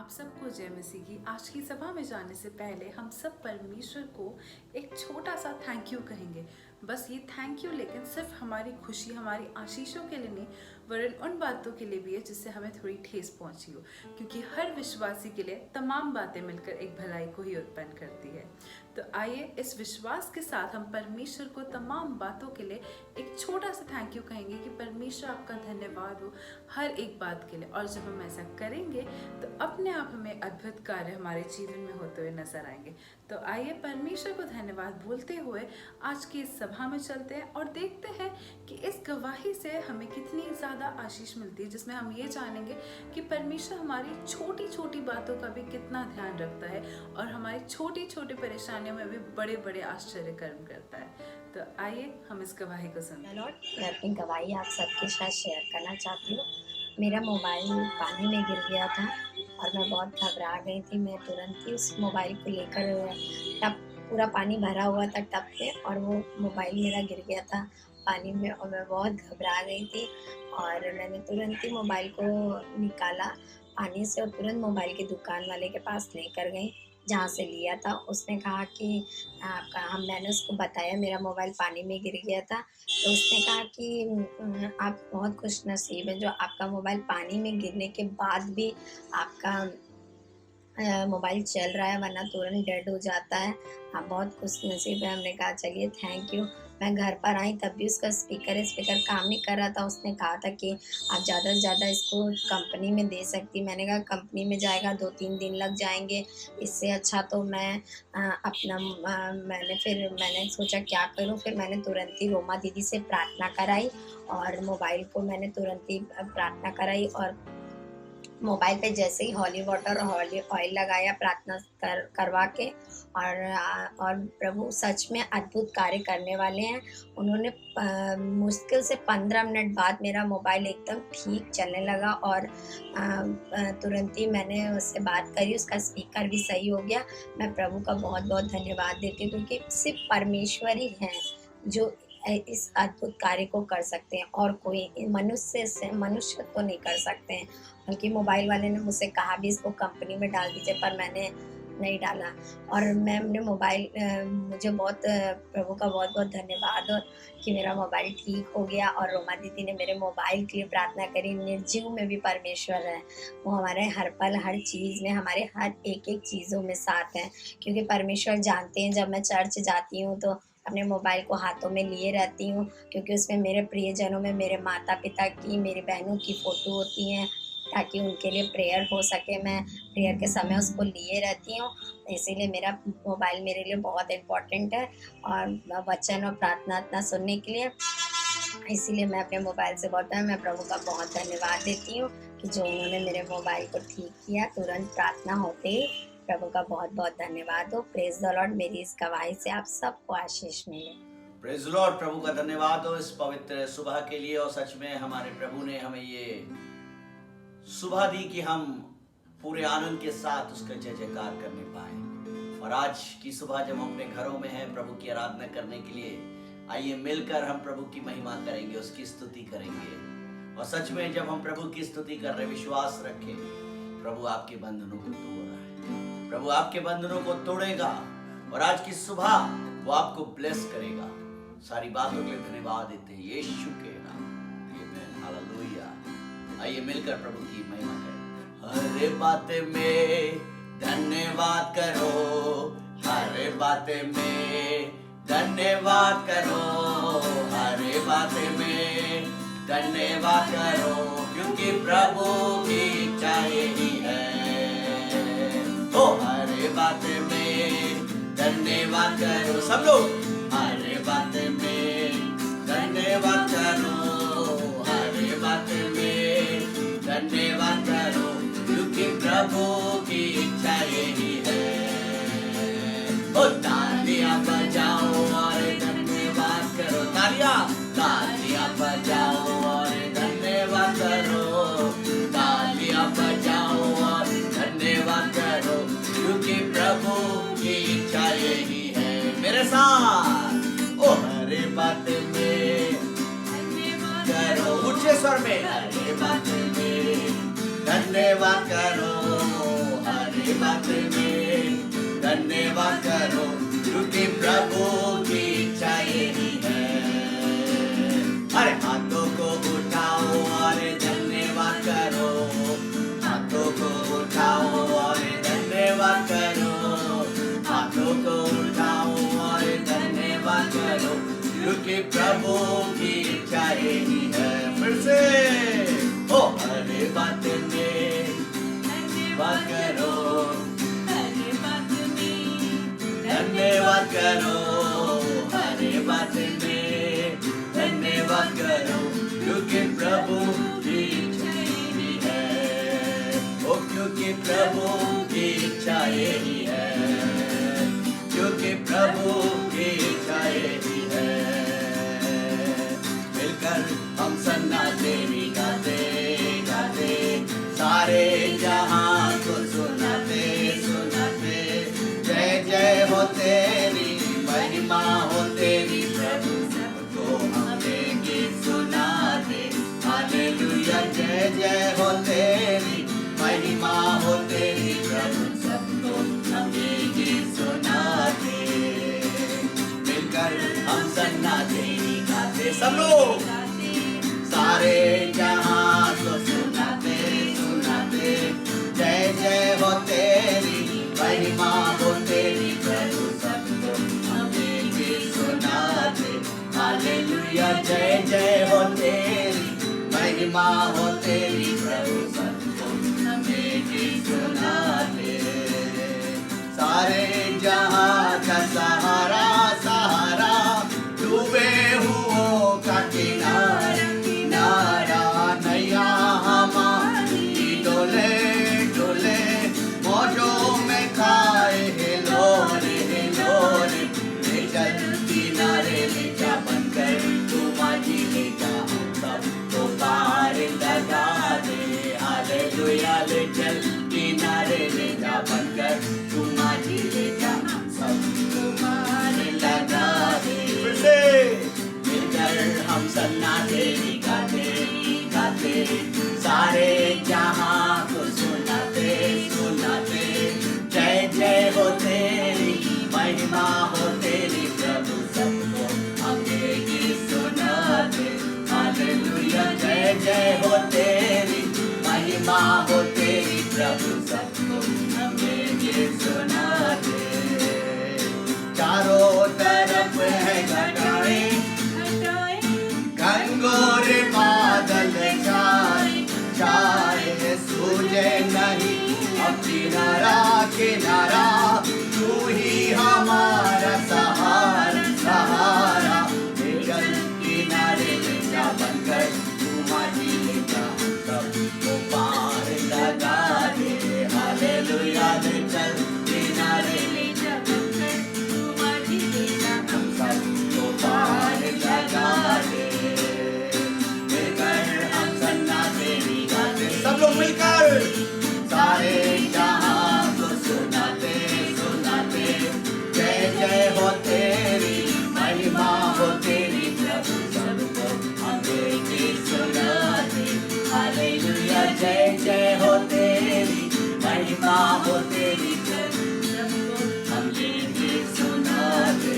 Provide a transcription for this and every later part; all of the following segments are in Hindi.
आप सबको जय मसीह की। आज की सभा में जाने से पहले हम सब परमेश्वर को एक छोटा सा थैंक यू कहेंगे। बस ये थैंक यू लेकिन सिर्फ हमारी खुशी, हमारी आशीषों के लिए नहीं, वरन उन बातों के लिए भी है जिससे हमें थोड़ी ठेस पहुंची हो, क्योंकि हर विश्वासी के लिए तमाम बातें मिलकर एक भलाई को ही उत्पन्न करती है। तो आइए इस विश्वास के साथ हम परमेश्वर को तमाम बातों के लिए एक छोटा सा थैंक यू कहेंगे कि परमेश्वर आपका धन्यवाद हो हर एक बात के लिए। और जब हम ऐसा करेंगे तो अपने आप हमें अद्भुत कार्य हमारे जीवन में होते हुए नजर आएंगे। तो आइए परमेश्वर को धन्यवाद बोलते हुए आज की इस सभा में चलते हैं और देखते हैं कि इस गवाही से हमें कितनी ज़्यादा आशीष मिलती है, जिसमें हम ये जानेंगे कि परमेश्वर हमारी छोटी छोटी बातों का भी कितना ध्यान रखता है और हमारी छोटी छोटी परेशानियों में भी बड़े बड़े आश्चर्य कर्म करता है। तो आइए हम इस गवाही को सुनते हैं। लॉर्ड, मैं अपनी गवाही आप सबके साथ शेयर करना चाहती हूँ। मेरा मोबाइल पानी में गिर गया था और मैं बहुत घबरा गई थी। मैं तुरंत ही उस मोबाइल को लेकर टब, पूरा पानी भरा हुआ था टब पे, और वो मोबाइल मेरा गिर गया था पानी में और मैं बहुत घबरा गई थी। और मैंने तुरंत ही मोबाइल को निकाला पानी से और तुरंत मोबाइल की दुकान वाले के पास लेकर गई जहाँ से लिया था। उसने कहा कि आपका मैंने उसको बताया मेरा मोबाइल पानी में गिर गया था, तो उसने कहा कि आप बहुत खुशनसीब हैं जो आपका मोबाइल पानी में गिरने के बाद भी आपका मोबाइल चल रहा है, वरना तुरंत डेड हो जाता है। आप बहुत खुशनसीब हैं। हमने कहा चलिए थैंक यू। मैं घर पर आई तब भी उसका स्पीकर काम नहीं कर रहा था। उसने कहा था कि आप ज़्यादा से ज़्यादा इसको कंपनी में दे सकती। मैंने कहा कंपनी में जाएगा 2-3 दिन लग जाएंगे, इससे अच्छा तो मैं मैंने सोचा क्या करूं। फिर मैंने तुरंत ही रोमा दीदी से प्रार्थना कराई और मोबाइल को मैंने तुरंत ही प्रार्थना कराई और मोबाइल पे जैसे ही हॉली वाटर और हॉली ऑयल लगाया प्रार्थना करवा के, और प्रभु सच में अद्भुत कार्य करने वाले हैं। उन्होंने मुश्किल से 15 मिनट बाद मेरा मोबाइल एकदम ठीक चलने लगा और तुरंत ही मैंने उससे बात करी, उसका स्पीकर भी सही हो गया। मैं प्रभु का बहुत बहुत धन्यवाद देती हूँ, क्योंकि सिर्फ परमेश्वर ही हैं जो इस अद्भुत कार्य को कर सकते हैं और कोई मनुष्य तो नहीं कर सकते हैं। बल्कि मोबाइल वाले ने मुझसे कहा भी इसको कंपनी में डाल दीजिए, पर मैंने नहीं डाला। और मैं अपने मुझे बहुत प्रभु का बहुत बहुत धन्यवाद और कि मेरा मोबाइल ठीक हो गया। और रोमा दीदी ने मेरे मोबाइल के लिए प्रार्थना करी। निर्जीव में भी परमेश्वर है, वो हमारे हर पल हर चीज़ में, हमारे हर एक एक चीज़ों में साथ हैं। क्योंकि परमेश्वर जानते हैं जब मैं चर्च जाती हूँ तो अपने मोबाइल को हाथों में लिए रहती हूँ, क्योंकि उसमें मेरे प्रियजनों में मेरे माता पिता की, मेरी बहनों की फ़ोटो होती हैं, ताकि उनके लिए प्रेयर हो सके। मैं प्रेयर के समय उसको लिए रहती हूँ, इसीलिए मेरा मोबाइल मेरे लिए बहुत इम्पोर्टेंट है और वचन और प्रार्थना सुनने के लिए। इसीलिए मैं अपने मोबाइल से मैं प्रभु का बहुत धन्यवाद देती हूँ कि जो उन्होंने मेरे मोबाइल को ठीक किया तुरंत प्रार्थना होते ही। प्रभु का बहुत बहुत धन्यवाद हो। Praise the Lord. मेरी इस गवाही से आप सबको आशीष मिले। Praise Lord. प्रभु का धन्यवाद हो इस पवित्र सुबह के लिए। और सच में हमारे प्रभु ने हमें ये सुबह दी कि हम पूरे आनंद के साथ उसका जय जयकार करने पाए। और आज की सुबह जब हम अपने घरों में हैं प्रभु की आराधना करने के लिए, आइए मिलकर हम प्रभु की महिमा करेंगे, उसकी स्तुति करेंगे। और सच में जब हम प्रभु की स्तुति कर रहे, विश्वास रखें, प्रभु आपके बंधनों को तोड़ रहा है, प्रभु आपके बंधनों को तोड़ेगा और आज की सुबह वो आपको ब्लेस करेगा। सारी बातों के लिए धन्यवाद देते हैं यीशु के नाम। आमीन, हालेलुया। आइए मिलकर प्रभु की महिमा करें। हर बात में धन्यवाद करो, हर बात में धन्यवाद करो, हर बात में धन्यवाद करो, क्योंकि प्रभु की इच्छा यही है। ओ हर बात में धन्यवाद करो, सब लोग हर बात में धन्यवाद करो, हर बात में धन्यवाद करो, क्योंकि प्रभु की इच्छा यही है। ओ तालियां बजाओ और धन्यवाद करो, तालियां बजाओ और धन्यवाद करो, तालियां बजाओ और धन्यवाद करो, क्योंकि प्रभु की इच्छा यही है। मेरे साथ ओ हर बात में करो, ऊंचे स्वर में, हर बात में धन्यवाद करो, बात में धन्यवाद करो, क्योंकि प्रभु की इच्छा यही है। अरे हाथों को उठाओ और धन्यवाद करो, हाथों को उठाओ और धन्यवाद करो, हाथों को उठाओ और धन्यवाद करो, क्योंकि प्रभु की इच्छा यही है। फिर से ओ हर बात में धन्यवाद करो, हर बात में धन्यवाद करो, हर बात में धन्यवाद करो, क्योंकि प्रभु की इच्छा यही है। ओ क्योंकि प्रभु की इच्छा यही है, क्योंकि प्रभु की इच्छा यही है। मिलकर हम सन्ना तेरी गाते गाते सारे जहां को सुनाते सुनाते, जय जय हो तेरी, महिमा हो तेरी प्रभु, सबको हमें गीत सुनाते। हालेलुया जय जय हो तेरी, महिमा हो तेरी प्रभु, सबको हमें गीत सुनाते। मिलकर हम सन्ना तेरी गाते सब लोग, सारे जहां को सुनाते सुनाते, जय जय हो तेरी, महिमा हो तेरी प्रभु, सबको हमें गीत सुनाते। हालेलुया जय जय हो तेरी, महिमा हो तेरी प्रभु, सबको हमें गीत सुनाते। सारे जहां का सहारा सहारा, डूबे हुओं का किनारा किनारा, नैया हमारी डोले डोले, मौजों में खाए हिलोरे हिलोरे, ले चल किनारे ले जा बनकर, तू माझी ले जा हम सबको पार लगा दे। हालेलुया ले चल किनारे ले जा बनकर, तू माझी ले जा हम सबको पार लगा दे। फिर से मिलकर हम सन्ना तेरी गाते गाते, सारे जहां को सुनाते सुनाते, जय जय हो तेरी, महिमा हो तेरी प्रभु, सबको हमें गीत सुनाते। हालेलुया जय जय हो तेरी, महिमा हो तेरी प्रभु, सबको हमें गीत सुनाते। चारों तरफ है घटाएं घनघोर बादल छाए छाए, सूझे नहीं अब किनारा किनारा, तू ही हमारा सहारा सहारा, ले चल किनारे ले जा बनकर, तू माझी ले जा सबको पार लगा दे। हालेलुया ले चल किनारे ले जा बनकर, तू माझी ले जा हम सबको पार लगा दे। मिलकर हम सन्ना तेरी गाते सब लोग मिलकर, सारे जहां को सुनाते सुनाते, जय जय हो तेरी, महिमा हो तेरी प्रभु, सबको हमें गीत सुनाते। हालेलुया जय जय हो तेरी, महिमा हो तेरी प्रभु, सबको हमें गीत सुनाते।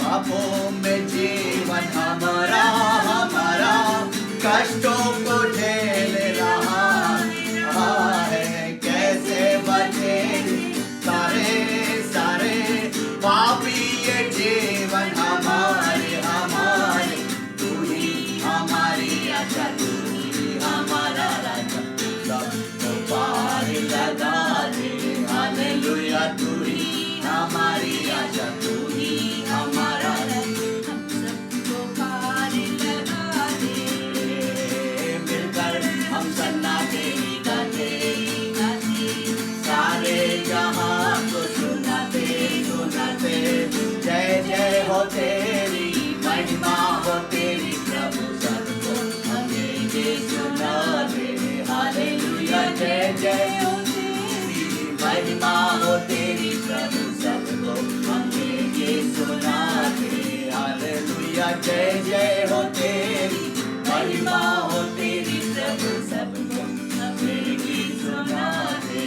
पापों में जीवन हमारा हमारा, कष्टों को झेल रहा है, कैसे बचे सारे सारे पापी ये जीवन हमारे हमारे, तू ही हमारी आशा, तू ही हमारा राजा, सबको पार लगा दे। हालेलुया तू ही हमारी आशा, तू ही हमारा राजा, हम सबको पार लगा दे। मिलकर हम सन्ना तेरी गाते गाते, सारे जहां को सुनाते सुनाते, जय जय हो तेरी, महिमा हो तेरी प्रभु, सबको हमें गीत सुनाते। हालेलुया जय जय हो तेरी, महिमा हो तेरी प्रभु, सबको हमें गीत सुनाते। हालेलुया जय जय हो तेरी, महिमा हो तेरी प्रभु, सबको हमें गीत सुनाते।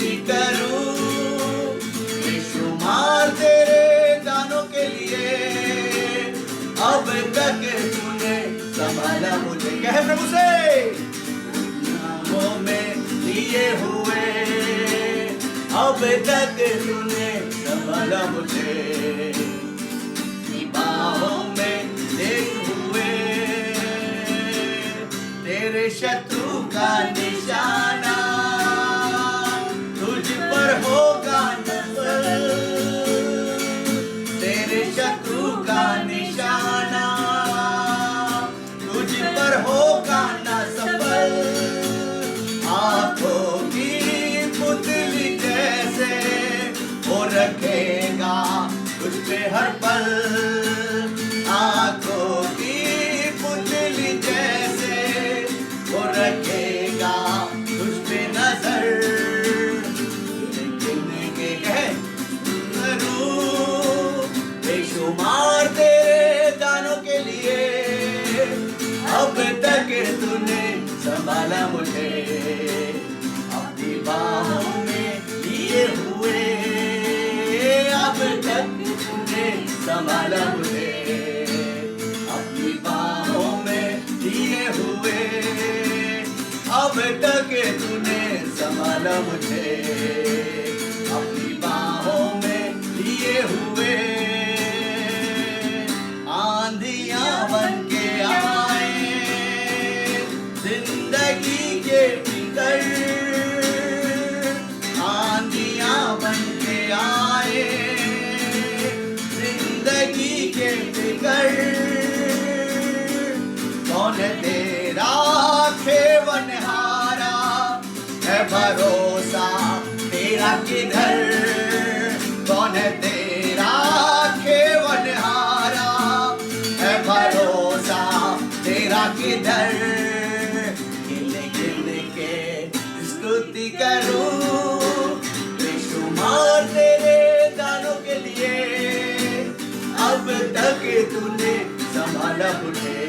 स्तुति करूं बेशुमार तेरे दानों के लिए। अब तक तूने संभाला मुझे, कह प्रभु से, नामों में लिए हुए। अब तक तूने संभाला मुझे, बाहों में ले हुए। तेरे शत्रु का निशाना तुझ पर होगा नजर। तेरे शत्रु का निशाना तुझ पर होगा न सफल। आंखों की पुतली जैसे वो रखेगा तुझ पे हर पल। आंखों की पुतली जैसे वो रखेगा तुझ पे नजर। बेशुमार तेरे दानों के लिए। अब तक तूने संभाला मुझे, अपनी बाहों में लिए हुए। अब तक तूने संभाला मुझे, अपनी बाहों में लिए हुए। अब तक तूने संभाला मुझे, अपनी बाहों में लिए हुए। आंधियां बन के आए जिंदगी के भीतर। आंधियां बन के आए जिंदगी के भीतर। कौन तेरा खेवनहारा है, भरोसा तेरा किधर। कौन तेरा खेवनहारा है, भरोसा तेरा किधर। गिन गिन के स्तुति करूं बेशुमार तेरे दानों के लिए। अब तक तूने संभाला मुझे,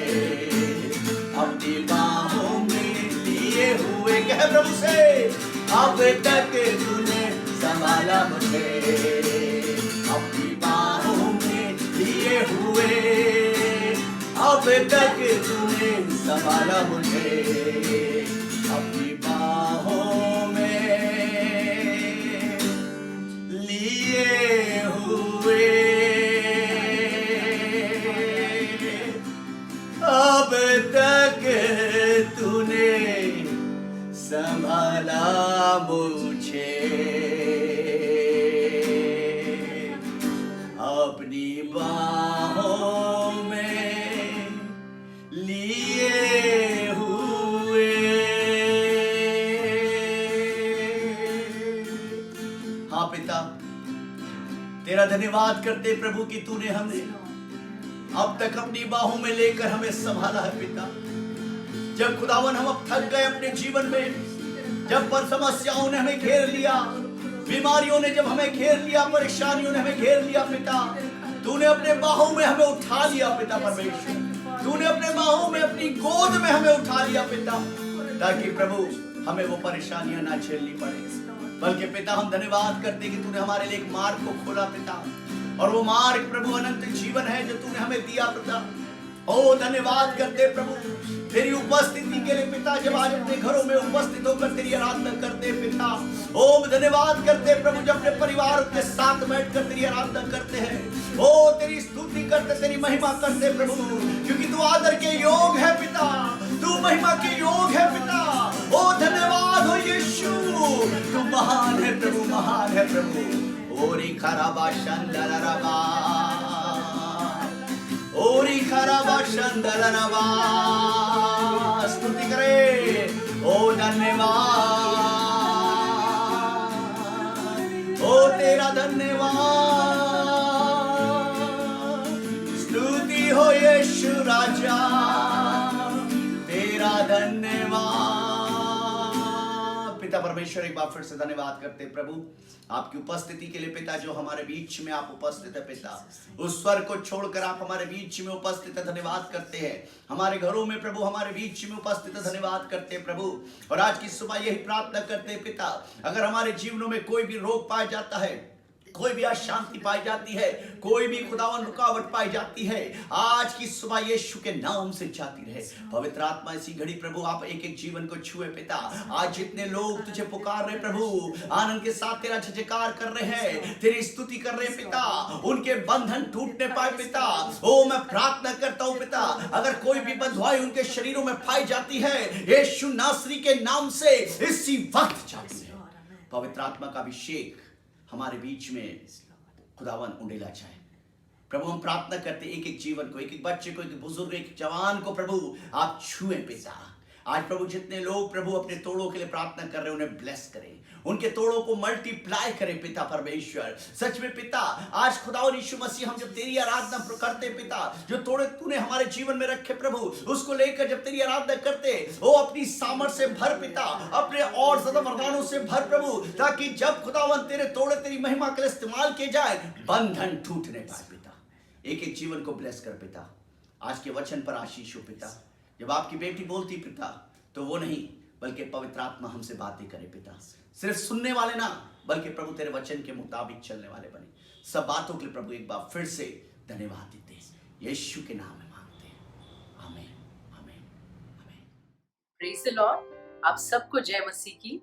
अपनी बाहों में लिए हुए। कह प्रभु से, अब तक तूने संभाला मुझे, अपनी बाहों में लिए हुए। अब तक तूने संभाला मुझे, अपनी बाहों में लिए हुए। अब तक तूने संभाला मुझे, अपनी बाहों में लिए हुए। हाँ पिता, तेरा धन्यवाद करते प्रभु कि तूने हमें अब तक अपनी बाहों में लेकर हमें संभाला है पिता। जब खुदावन हम अब थक गए अपने जीवन में, जब पर समस्याओं ने हमें घेर लिया, बीमारियों ने जब हमें घेर लिया, परेशानियों ने हमें घेर लिया पिता, तूने अपने बाहों में हमें उठा लिया पिता परमेश्वर। तूने अपने बाहों में, अपनी गोद में हमें उठा लिया पिता, ताकि प्रभु हमें वो परेशानियां ना झेलनी पड़े। बल्कि पिता हम धन्यवाद करते कि तूने हमारे लिए एक मार्ग को खोला पिता, और वो मार्ग प्रभु अनंत जीवन है जो तूने हमें दिया पिता। ओ धन्यवाद करते प्रभु तेरी उपस्थिति के लिए पिता, जब आज अपने घरों में उपस्थित होकर तेरी आराधना करते पिता। ओ धन्यवाद करते प्रभु जब अपने परिवार के साथ बैठकर तेरी आराधना करते हैं। ओ तेरी स्तुति करते, तेरी महिमा करते प्रभु, क्योंकि तू आदर के योग है पिता, तू महिमा के योग है पिता। ओ धन्यवाद हो यीशु, तू महान है प्रभु, महान है प्रभु। ओरी खराबा शंदलरबा, ओरी खराबा शंदलरबा, स्तुति करे। ओ धन्यवाद, ओ तेरा धन्यवाद। स्तुति हो यीशु राजा, तेरा धन्यवाद। पिता परमेश्वर एक बार फिर से धन्यवाद करते हैं प्रभु आपकी उपस्थिति के लिए पिता, जो हमारे बीच में आप उपस्थित है पिता, उस स्वर को छोड़कर आप हमारे बीच में उपस्थित है, धन्यवाद करते हैं। हमारे घरों में प्रभु हमारे बीच में उपस्थित है, धन्यवाद करते हैं प्रभु। और आज की सुबह यही प्रार्थना करते हैं पिता, अगर हमारे जीवनों में कोई भी रोग पाया जाता है, कोई भी अशांति पाई जाती है, कोई भी खुदावन रुकावट पाई जाती है, आज की सुबह यीशु के नाम से जाती रहे। पवित्र आत्मा इसी घड़ी प्रभु आप एक एक जीवन को छुए पिता। आज जितने लोग तुझे पुकार रहे प्रभु, आनंद के साथ तेरा जयकार कर रहे हैं, तेरी स्तुति कर रहे हैं पिता, उनके बंधन टूटने पाए पिता। ओ मैं प्रार्थना करता हूं पिता, अगर कोई भी बंधुआई उनके शरीरों में पाई जाती है, यीशु नासरी के नाम से इसी वक्त जाती है। पवित्र आत्मा का अभिषेक हमारे बीच में खुदावन उंडेला जाए प्रभु। हम प्रार्थना करते एक एक जीवन को, एक एक बच्चे को, एक एक बुजुर्ग, एक जवान को प्रभु आप छुए पिता। आज प्रभु जितने लोग प्रभु अपने तोड़ों के लिए प्रार्थना कर रहे हैं, उन्हें ब्लेस करें, उनके तोड़ों को मल्टीप्लाई करें पिता परमेश्वर। सच में पिता, आज खुदावन यीशु मसीह हम जब तेरी आराधना करते पिता, जो तोड़े तूने हमारे जीवन में रखे प्रभु, उसको लेकर जब तेरी आराधना करते, वो अपनी सामर्थ से भर पिता, अपने और ज्यादा वरदानों से भर प्रभु, ताकि जब खुदावन तेरे तोड़े तेरी महिमा के लिए इस्तेमाल किए जाए, बंधन टूटने पाए पिता। एक एक जीवन को ब्लेस कर पिता। आज के वचन पर आशीष हो पिता। जब आपकी बेटी बोलती पिता, तो वो नहीं बल्कि पवित्र आत्मा हमसे बातें करे पिता। सिर्फ सुनने वाले ना, बल्कि प्रभु तेरे वचन के मुताबिक चलने वाले बने। सब बातों के लिए प्रभु एक बार फिर से धन्यवाद देते हैं, यीशु के नाम में मांगते हैं, आमीन आमीन आमीन। Praise the Lord. आप सबको जय मसीह की।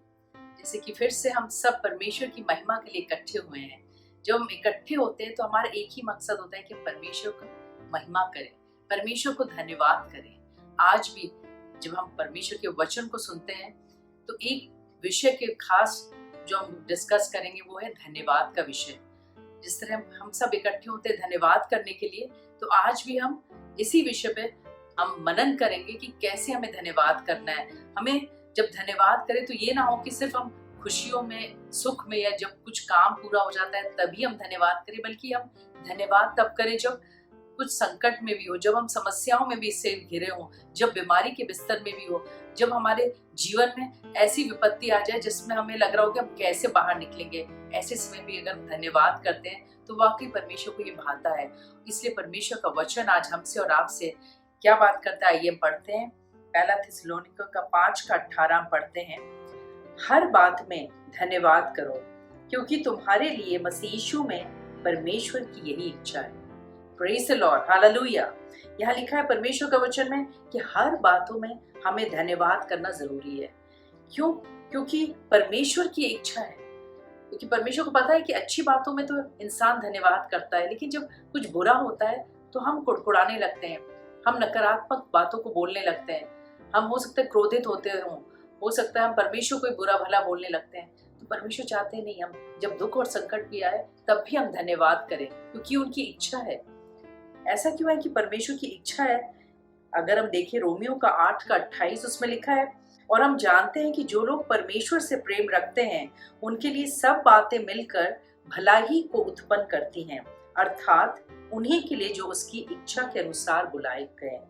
जैसे कि फिर से हम सब परमेश्वर की महिमा के लिए इकट्ठे हुए हैं। जब हम इकट्ठे होते हैं तो हमारा एक ही मकसद होता है कि परमेश्वर को महिमा करें, परमेश्वर को धन्यवाद करें। आज भी जब हम परमेश्वर के वचन को सुनते हैं तो एक विषय के खास जो हम डिस्कस करेंगे वो है धन्यवाद का विषय। जिस तरह हम सब इकट्ठे होते हैं धन्यवाद करने के लिए, तो आज भी हम इसी विषय पे हम मनन करेंगे कि कैसे हमें धन्यवाद करना है। हमें जब धन्यवाद करें तो ये ना हो कि सिर्फ हम खुशियों में, सुख में या जब कुछ काम पूरा हो जाता है तभी हम धन्यवाद करें, बल्कि हम धन्यवाद तब करें जब कुछ संकट में भी हो, जब हम समस्याओं में भी इससे घिरे हो, जब बीमारी के बिस्तर में भी हो, जब हमारे जीवन में ऐसी विपत्ति आ जाए जिसमें हमें लग रहा हो कि हम कैसे बाहर निकलेंगे। ऐसे समय भी अगर धन्यवाद करते हैं तो वाकई परमेश्वर को ये भाता है। इसलिए परमेश्वर का वचन आज हमसे और आपसे क्या बात करता है, आइए पढ़ते हैं। पहला थिस्सलुनीकियों का 5:18 पढ़ते हैं। हर बात में धन्यवाद करो, क्योंकि तुम्हारे लिए मसीह यीशु में परमेश्वर की यही इच्छा है। Praise the Lord, hallelujah. यहाँ लिखा है परमेश्वर का वचन में कि हर बातों में हमें धन्यवाद करना जरूरी है। क्यों? क्योंकि परमेश्वर की इच्छा है। क्योंकि परमेश्वर को पता है कि अच्छी बातों में तो इंसान धन्यवाद करता है, लेकिन जब कुछ बुरा होता है तो हम कुड़कुड़ाने लगते हैं, हम नकारात्मक बातों को बोलने लगते हैं, हम हो सकता है क्रोधित होते हो सकता है हम परमेश्वर को बुरा भला बोलने लगते हैं। तो परमेश्वर चाहते नहीं, हम जब दुख और संकट भी आए तब भी हम धन्यवाद करें, क्योंकि उनकी इच्छा है। ऐसा क्यों है कि परमेश्वर की इच्छा है? अगर हम देखें रोमियो का 8:28, उसमें लिखा है, और हम जानते हैं कि जो लोग परमेश्वर से प्रेम रखते हैं उनके लिए सब बातें मिलकर भलाई को उत्पन्न करती हैं, अर्थात उन्हीं के लिए जो उसकी इच्छा के अनुसार बुलाए गए।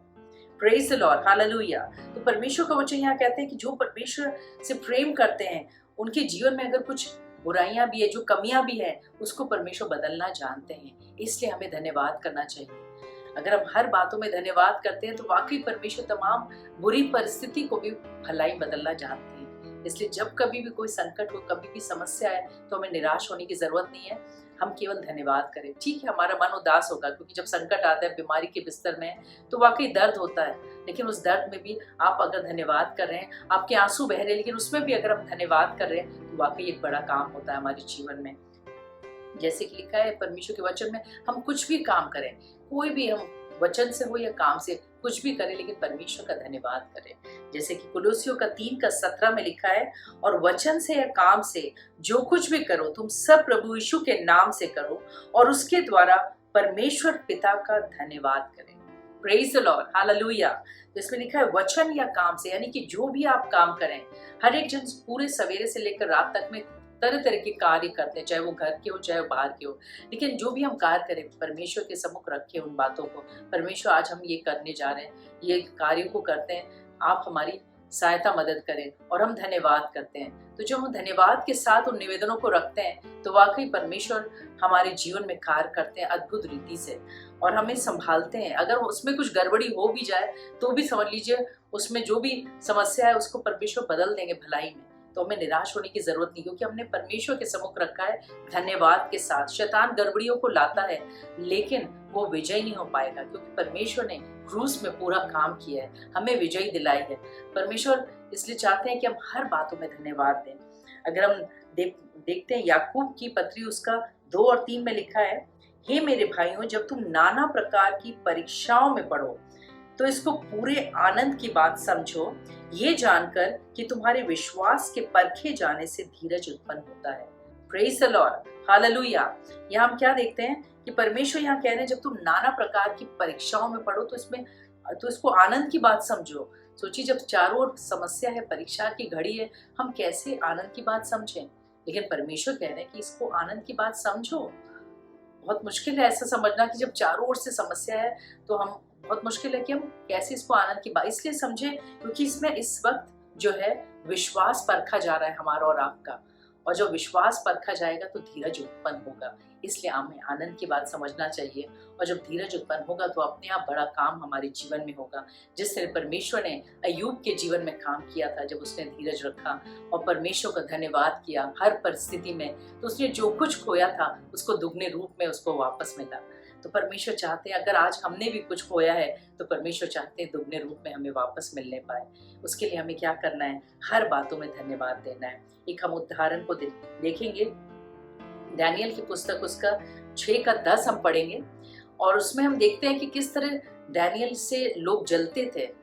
Praise the Lord, hallelujah. तो परमेश्वर का वचन यहाँ कहते हैं कि जो परमेश्वर से प्रेम करते हैं उनके जीवन में अगर कुछ बुराइयां भी है, जो कमियां भी है, उसको परमेश्वर बदलना जानते हैं। इसलिए हमें धन्यवाद करना चाहिए। अगर हम हर बातों में धन्यवाद करते हैं तो वाकई परमेश्वर तमाम बुरी परिस्थिति को भी भलाई बदलना जानते हैं। इसलिए जब कभी भी कोई संकट हो, कभी भी समस्या है, तो हमें निराश होने की जरूरत नहीं है, हम केवल धन्यवाद करें। ठीक है, हमारा मन उदास होगा, क्योंकि जब संकट आता है, बीमारी के बिस्तर में तो वाकई दर्द होता है, लेकिन उस दर्द में भी आप अगर धन्यवाद कर रहे हैं, आपके आंसू बह रहे हैं, लेकिन उसमें भी अगर हम धन्यवाद कर रहे हैं तो वाकई एक बड़ा काम होता है हमारे जीवन में। जैसे कि लिखा है परमेश्वर के वचन में, हम कुछ भी काम करें, कोई भी हम वचन से हो या काम से कुछ भी करें, लेकिन परमेश्वर का धन्यवाद करें। जैसे कि कुलुस्सियों का 3:17 में लिखा है, और वचन से या काम से जो कुछ भी करो तुम सब प्रभु यीशु के नाम से करो और उसके द्वारा परमेश्वर पिता का धन्यवाद करें। Praise the Lord, hallelujah. तो इसमें लिखा है वचन या काम से, यानी कि जो भी आप काम करें, हर एक जन पूरे सवेरे से लेकर रात तक में तरह तरह के कार्य करते हैं, चाहे वो घर के हो चाहे वो बाहर के हो, लेकिन जो भी हम कार्य करें परमेश्वर के सम्मुख रखें उन बातों को। परमेश्वर आज हम ये करने जा रहे हैं, ये कार्यों को करते हैं, आप हमारी सहायता मदद करे और हम धन्यवाद करते हैं। तो जब हम धन्यवाद के साथ उन निवेदनों को रखते हैं तो वाकई परमेश्वर हमारे जीवन में कार्य करते हैं अद्भुत रीति से और हमें संभालते हैं। अगर उसमें कुछ गड़बड़ी हो भी जाए तो भी समझ लीजिए उसमें जो भी समस्या है उसको परमेश्वर बदल देंगे भलाई में। तो हमें निराश होने की जरूरत नहीं, क्योंकि हमने परमेश्वर के सम्मुख रखा है धन्यवाद के साथ। शैतान गड़बड़ियों को लाता है लेकिन वो विजय नहीं हो पाएगा, क्योंकि परमेश्वर ने क्रूस में पूरा काम किया है, हमें विजयी दिलाई है। परमेश्वर इसलिए चाहते हैं कि हम हर बातों में धन्यवाद दें। अगर हम देखते हैं याकूब की पत्री उसका 2 और 3 में लिखा है, हे मेरे भाइयों, जब तुम नाना प्रकार की परीक्षाओं में पड़ो तो इसको पूरे आनंद की बात समझो, ये जानकर कि तुम्हारे विश्वास के परखे जाने से धीरज उत्पन्न होता है। Praise the Lord, hallelujah. यहाँ हम क्या देखते हैं कि परमेश्वर यहाँ कह रहे हैं जब तुम नाना प्रकार की परीक्षाओं में पढ़ो तो इसको आनंद की बात समझो। सोचिए जब चारों ओर समस्या है, परीक्षा की घड़ी है, हम कैसे आनंद की बात समझें? लेकिन परमेश्वर कह रहे हैं कि इसको आनंद की बात समझो। बहुत मुश्किल है ऐसा समझना कि जब चारों ओर से समस्या है तो हम बहुत मुश्किल है कि हम कैसे इसको आनंद की बात इसलिए समझें, क्योंकि इसमें इस वक्त जो है विश्वास परखा जा रहा है हमारा और आपका, और जब विश्वास परखा जाएगा तो धीरज उत्पन्न होगा। इसलिए हमें आनंद की बात समझना चाहिए, और जब धीरज उत्पन्न होगा तो अपने आप बड़ा काम हमारे जीवन में होगा। जिस तरह परमेश्वर ने अय्यूब के जीवन में काम किया था, जब उसने धीरज रखा और परमेश्वर का धन्यवाद किया हर परिस्थिति में, तो उसने जो कुछ खोया था उसको दुगने रूप में उसको वापस मिला। तो परमेश्वर चाहते हैं अगर आज हमने भी कुछ खोया है तो परमेश्वर चाहते हैं दुगने रूप में हमें वापस मिलने पाए। उसके लिए हमें क्या करना है? हर बातों में धन्यवाद देना है। एक हम उदाहरण को देखेंगे, दानियल की पुस्तक उसका 6:10 हम पढ़ेंगे, और उसमें हम देखते हैं कि किस तरह दानियल से लोग जलते थे,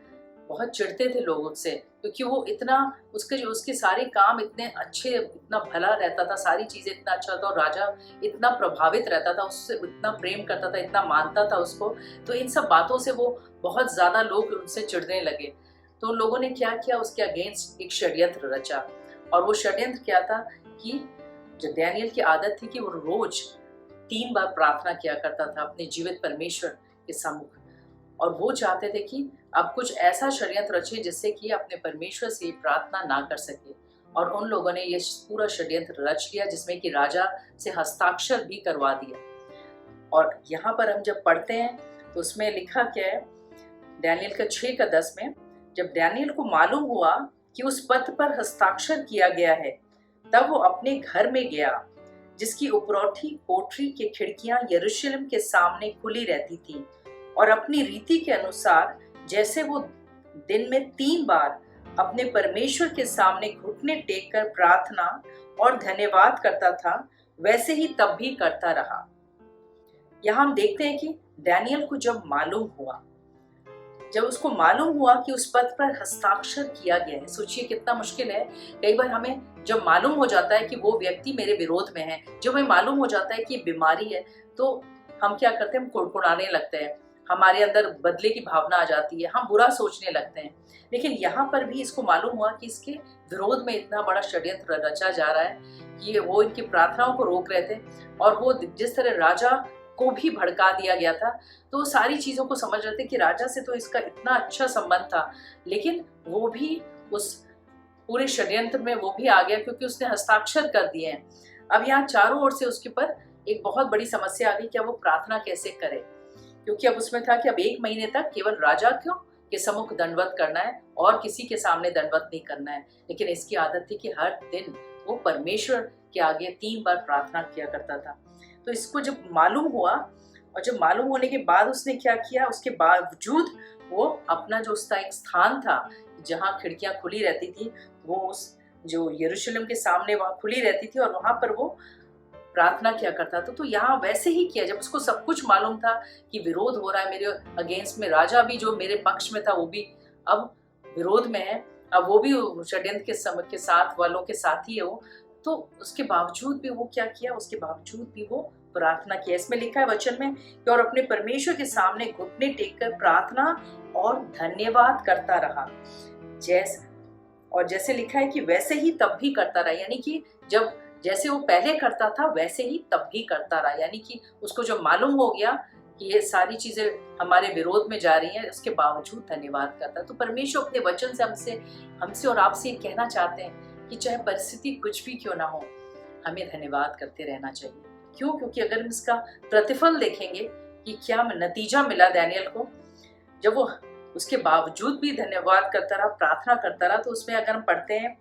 बहुत चिढ़ते थे लोग उससे, क्योंकि वो इतना उसके सारे काम इतने अच्छे, इतना भला रहता था, सारी चीजें इतना अच्छा था, और राजा इतना प्रभावित रहता था उससे, इतना प्रेम करता था, इतना मानता था उसको। तो इन सब बातों से वो बहुत ज्यादा लोग उनसे चिढ़ने लगे। तो लोगों ने क्या किया? उसके अगेंस्ट एक षड्यंत्र रचा, और वो षड्यंत्र क्या था कि जो दानियल की आदत थी कि वो रोज 3 बार प्रार्थना किया करता था अपने जीवित परमेश्वर के सम्मुख, और वो चाहते थे कि अब कुछ ऐसा षड्यंत्र रचे जिससे कि अपने परमेश्वर से प्रार्थना ना कर सके। और उन लोगों ने ये पूरा षड्यंत्र रच लिया, जिसमें कि राजा से हस्ताक्षर भी करवा दिया। और यहाँ पर हम जब पढ़ते हैं तो उसमें लिखा क्या है, दानियल का 6:10 में, जब दानियल को मालूम हुआ कि उस पत्र पर हस्ताक्षर किया गया है, तब वो अपने घर में गया, जिसकी उपरौठी कोठरी की खिड़कियां यरूशलेम के सामने खुली रहती थी, और अपनी रीति के अनुसार जैसे वो दिन में 3 बार अपने परमेश्वर के सामने घुटने टेक कर प्रार्थना और धन्यवाद करता था, वैसे ही तब भी करता रहा। यहाँ हम देखते हैं कि दानियल को जब उसको मालूम हुआ कि उस पत्र पर हस्ताक्षर किया गया है, सोचिए कितना मुश्किल है। कई बार हमें जब मालूम हो जाता है कि वो व्यक्ति मेरे विरोध में है, जब हमें मालूम हो जाता है कि बीमारी है, तो हम क्या करते हैं? हम कुड़कुड़ाने लगते हैं, हमारे अंदर बदले की भावना आ जाती है, हम बुरा सोचने लगते हैं। लेकिन यहाँ पर भी इसको मालूम हुआ कि इसके विरोध में इतना बड़ा षड्यंत्र रचा जा रहा है कि वो इनकी प्रार्थनाओं को रोक रहे थे, और वो जिस तरह राजा को भी भड़का दिया गया था, तो सारी चीजों को समझ रहे थे कि राजा से तो इसका इतना अच्छा संबंध था, लेकिन वो भी उस पूरे षड्यंत्र में वो भी आ गया, क्योंकि उसने हस्ताक्षर कर दिए हैं। अब यहाँ चारों ओर से उसके ऊपर एक बहुत बड़ी समस्या आ गई, क्या वो प्रार्थना कैसे करे? क्योंकि अब उसमें था कि अब 1 महीने तक केवल राजा के सम्मुख दंडवत करना है और किसी के सामने दंडवत नहीं करना है। लेकिन इसकी आदत थी कि हर दिन वो परमेश्वर के आगे 3 बार प्रार्थना किया करता था। तो इसको जब मालूम हुआ, और जब मालूम होने के बाद उसने क्या किया, उसके बावजूद वो अपना जो उसका एक स्थान था जहाँ खिड़कियां खुली रहती थी, वो उस जो यरूशलेम के सामने वहां खुली रहती थी, और वहां पर वो प्रार्थना किया करता था। तो यहाँ वैसे ही किया, जब उसको सब कुछ मालूम था कि विरोध हो रहा है मेरे अगेंस्ट में, राजा भी जो मेरे पक्ष में था वो भी अब विरोध में है, अब वो भी षड्यंत्र के साथ वालों के साथ ही है वो, तो उसके बावजूद भी वो क्या किया? उसके बावजूद भी वो प्रार्थना किया। इसमें लिखा है वचन में कि और अपने परमेश्वर के सामने घुटने टेककर प्रार्थना और धन्यवाद करता रहा, जैसे लिखा है कि वैसे ही तब भी करता रहा, यानी कि जैसे वो पहले करता था वैसे ही तब भी करता रहा। यानी कि उसको जब मालूम हो गया कि ये सारी चीजें हमारे विरोध में जा रही हैं, उसके बावजूद धन्यवाद करता है। तो परमेश्वर अपने वचन से हमसे और आपसे ये कहना चाहते हैं कि चाहे परिस्थिति कुछ भी क्यों ना हो, हमें धन्यवाद करते रहना चाहिए। क्यों? क्योंकि अगर हम इसका प्रतिफल देखेंगे कि क्या नतीजा मिला दानियल को, जब वो उसके बावजूद भी धन्यवाद करता रहा, प्रार्थना करता रहा, तो उसमें अगर हम पढ़ते हैं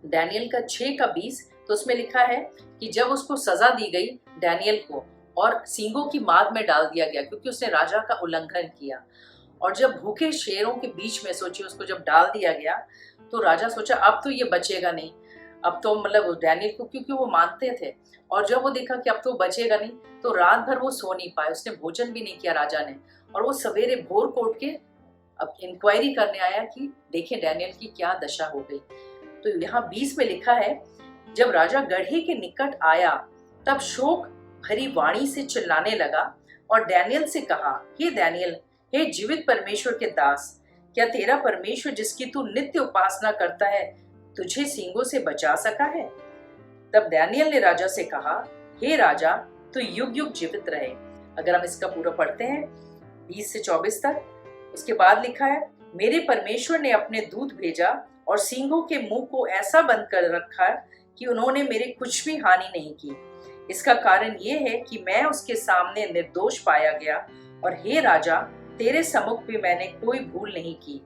दानियल का 6:20, तो उसमें लिखा है कि जब उसको सजा दी गई दानियल को और सींगों की मार में डाल दिया गया क्योंकि उसने राजा का उल्लंघन किया, और जब भूखे शेरों के बीच में सोचिए उसको जब डाल दिया गया, तो राजा सोचा अब तो ये बचेगा नहीं, अब तो मतलब दानियल को, क्योंकि वो मानते थे, और जब वो देखा कि अब तो बचेगा नहीं, तो रात भर वो सो नहीं पाए, उसने भोजन भी नहीं किया राजा ने, और वो सवेरे भोर को उठ के अब इंक्वायरी करने आया कि देखें दानियल की क्या दशा हो गई। तो यहाँ 20 में लिखा है, जब राजा गढ़े के निकट आया तब शोक भरी वाणी से चिल्लाने लगा और दानियल से कहा, हे दानियल, हे जीवित परमेश्वर के दास, क्या तेरा परमेश्वर जिसकी तू नित्य उपासना करता है तुझे सींगों से बचा सका है? तब दानियल ने राजा से कहा, हे राजा, तू युग युग जीवित रहे। अगर हम इसका पूरा पढ़ते हैं 20 से 24 तक, उसके बाद लिखा है, मेरे परमेश्वर ने अपने दूत भेजा और सींगों के मुंह को ऐसा बंद कर रखा कि उन्होंने मेरे कुछ भी हानि नहीं की। इसका कारण ये है कि मैं उसके सामने निर्दोष पाया गया, और हे राजा, तेरे सम्मुख भी मैंने कोई भूल नहीं की।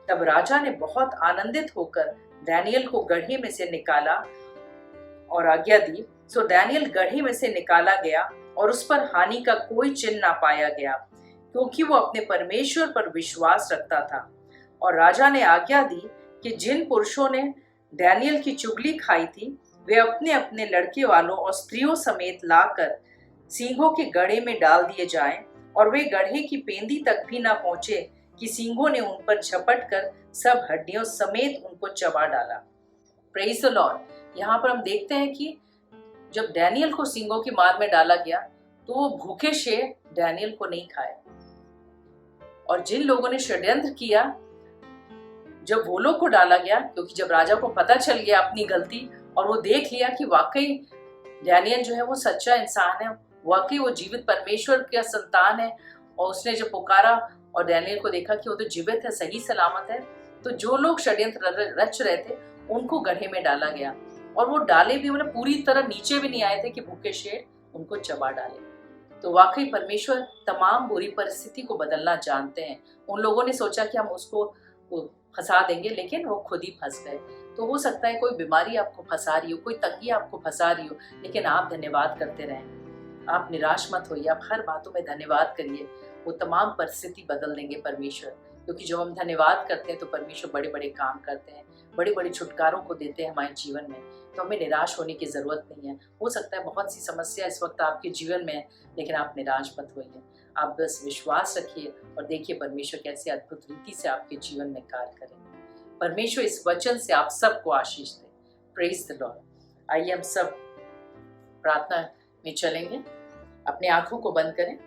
तब राजा ने बहुत आनंदित होकर दानियल को गढ़े में से निकाला और आज्ञा दी। सो दानियल गढ़े में से निकाला गया और उस पर हानि का कोई चिन्ह ना पाया गया, क्योंकि वो अपने परमेश्वर पर विश्वास रखता था। और राजा ने आज्ञा दी कि जिन पुरुषों ने दानियल की चुगली खाई थी, वे अपने अपने लड़के वालों और स्त्रियों समेत लाकर सींगों के गड्ढे में डाल दिए जाएं, और वे गड्ढे की पेंदी तक भी ना पहुंचे कि सींगों ने उन पर झपट कर सब हड्डियों समेत उनको चबा डाला। Praise the Lord. यहाँ पर हम देखते हैं कि जब दानियल को सींगों की मार में डाला गया, तो वो भूखे शेर दानियल को नहीं खाए, और जिन लोगों ने षड्यंत्र किया, जब वो लोग को डाला गया, क्योंकि जब राजा को पता चल गया अपनी गलती और वो देख लिया कि वाकई दानियल जो है वो सच्चा इंसान है, वाकई वो जीवित परमेश्वर का संतान है, और उसने जब पुकारा और दानियल को देखा कि वो तो जीवित है, सही सलामत है, तो जो लोग षड्यंत्र रच रहे थे उनको गड्ढे में डाला गया, और वो डाले भी, मतलब पूरी तरह नीचे भी नहीं आए थे कि भूखे शेर उनको चबा डाले। तो वाकई परमेश्वर तमाम बुरी परिस्थिति को बदलना जानते हैं। उन लोगों ने सोचा कि हम उसको फंसा देंगे, लेकिन वो खुद ही फंस गए। तो हो सकता है कोई बीमारी आपको फंसा रही हो, कोई तंगी आपको फंसा रही हो, लेकिन आप धन्यवाद करते रहें, आप निराश मत होइए, आप हर बातों में धन्यवाद करिए, वो तमाम परिस्थिति बदल देंगे परमेश्वर। क्योंकि जब हम धन्यवाद करते हैं तो परमेश्वर बड़े बड़े काम करते हैं, बड़े बड़े छुटकारों को देते हैं हमारे जीवन में। तो हमें निराश होने की ज़रूरत नहीं है। हो सकता है बहुत सी समस्या इस वक्त आपके जीवन में है, लेकिन आप निराश मत होइए, आप बस विश्वास रखिए और देखिए परमेश्वर कैसे अद्भुत रीति से आपके जीवन में कार्य करें। परमेश्वर इस वचन से आप सबको आशीष दे। Praise the lord. आइए हम सब प्रार्थना में चलेंगे, अपने आंखों को बंद करें।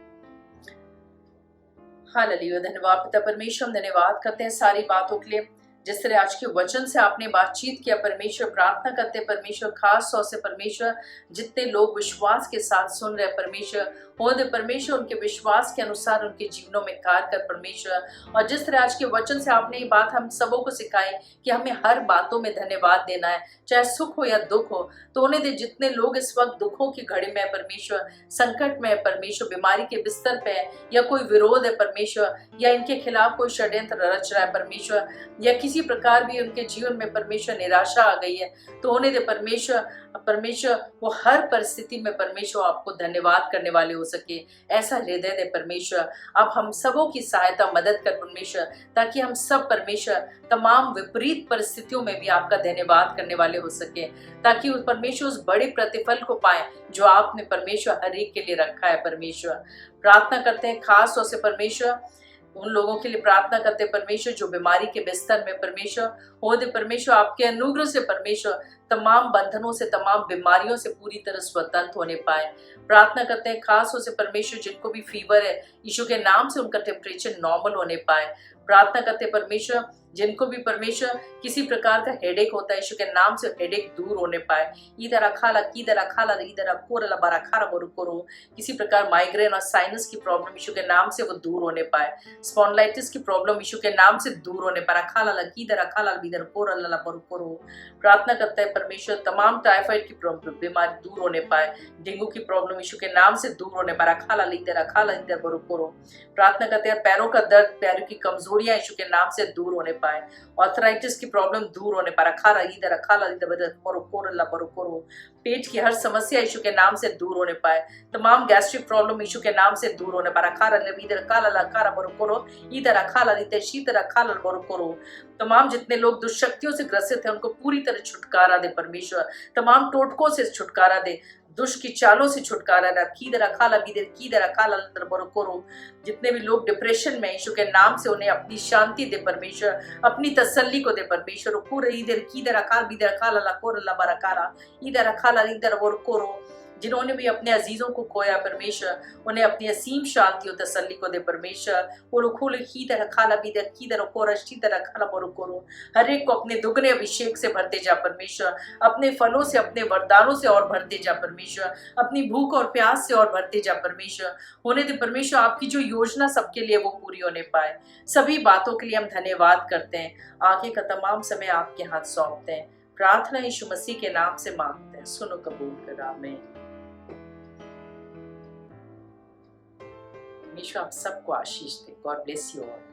हालेलुया। धन्यवाद पिता परमेश्वर, हम धन्यवाद करते हैं सारी बातों के लिए, जिस तरह आज के वचन से आपने बातचीत किया परमेश्वर। प्रार्थना करते हैं परमेश्वर, खास तौर से परमेश्वर जितने लोग विश्वास के साथ सुन रहे परमेश्वर, हो दे परमेश्वर उनके विश्वास के अनुसार उनके जीवनों में कार्य कर परमेश्वर। और जिस तरह आज के वचन से आपने ये बात हम सबों को सिखाई कि हमें हर बातों में धन्यवाद देना है, चाहे सुख हो या दुख हो। तो उन्हें दे जितने लोग इस वक्त दुखों की घड़ी में है परमेश्वर, संकट में है परमेश्वर, बीमारी के बिस्तर पे है, या कोई विरोध है परमेश्वर, या इनके खिलाफ कोई षड्यंत्र रच रहा है परमेश्वर, या किसी प्रकार भी उनके जीवन में परमेश्वर निराशा आ गई है, तो उन्हें दे परमेश्वर वो हर परिस्थिति में परमेश्वर आपको धन्यवाद करने वाले हो सके, ऐसा हृदय दे परमेश्वर। अब हम सबों की सहायता मदद कर परमेश्वर, ताकि हम सब परमेश्वर तमाम विपरीत परिस्थितियों में भी आपका धन्यवाद करने वाले हो सके, ताकि उस परमेश्वर उस बड़े प्रतिफल को पाए जो आपने परमेश्वर हर एक के लिए रखा है परमेश्वर। प्रार्थना करते हैं खास तौर से परमेश्वर उन लोगों के लिए प्रार्थना करते परमेश्वर जो बीमारी के बिस्तर में परमेश्वर, हो दे परमेश्वर आपके अनुग्रह से परमेश्वर तमाम बंधनों से, तमाम बीमारियों से पूरी तरह स्वतंत्र होने पाए। प्रार्थना करते हैं खास तौर से परमेश्वर जिनको भी फीवर है, यीशु के नाम से उनका टेम्परेचर नॉर्मल होने पाए। प्रार्थना करते परमेश्वर जिनको भी परमेश्वर किसी प्रकार का हेडेक होता है, यीशु के नाम से हेडेक दूर होने पाए। इधर अखाला किधर अखाला इधर कोरला बारा खारा बोरू करो, किसी प्रकार माइग्रेन और साइनस की प्रॉब्लम यीशु के नाम से वो दूर होने पाए। स्पॉन्डिलाइटिस की प्रॉब्लम यीशु के नाम से दूर होने पाए। अखाला किधर अखाला इधर कोरला बोरू करो। प्रार्थना करता है परमेश्वर तमाम टाइफाइड की बीमारी दूर होने पाए। डेंगू की प्रॉब्लम यीशु के नाम से दूर होने पाए। अखाला इधर बोरू करो। प्रार्थना करते हैं पैरों का दर्द, पैरों की कमजोरियां यीशु के नाम से दूर होने पाए। ऑर्थराइटिस की प्रॉब्लम दूर होने पर अखाला इधर करो। पेट की हर समस्या यीशु के नाम से दूर होने पाए। तमाम गैस्ट्रिक प्रॉब्लम यीशु के नाम से दूर होने पर अखाला इधर काला कारा करो इधर अखाला इधर शीतर अखाला करो। तमाम जितने लोग दुष्शक्तियों से ग्रसित हैं उनको पूरी तरह छुटकारा दे परमेश्वर। तमाम टोटकों से छुटकारा दे, दुष्ट की चालों से छुटकारा दे। कीदर अखाला बीदर कीदर अखाला करो। जितने भी लोग डिप्रेशन में यीशु के नाम से उन्हें अपनी शांति दे परमेश्वर, अपनी तसल्ली को दे परमेश्वर। पूरे इधर कीदर अखाल बीदर अखाला ला कोरला बरकारा इधर अखाला इधर वो करो। जिन्होंने भी अपने अजीजों को खोया परमेश्वर, उन्हें अपनी असीम शांति और तसल्ली को दे परमेश्वर। वो खोले कीदर अखाला बीदर कीदर कोरश कीदर अखाला बोरो करो। हर एक को अपने दुगने अभिषेक से भरते जा परमेश्वर, अपने फलों से अपने वरदानों से और भरते जा परमेश्वर, अपनी भूख और प्यास से और भरते जा परमेश्वर। होने दे परमेश्वर आपकी जो योजना सबके लिए वो पूरी होने पाए। सभी बातों के लिए हम धन्यवाद करते हैं। आगे का तमाम समय आपके हाथ सौंपते हैं। प्रार्थना यीशु मसीह के नाम से मांगते हैं, सुनो कबूल कर। आमीन। परमेश्वर आप सबको आशीष दे। God bless you all.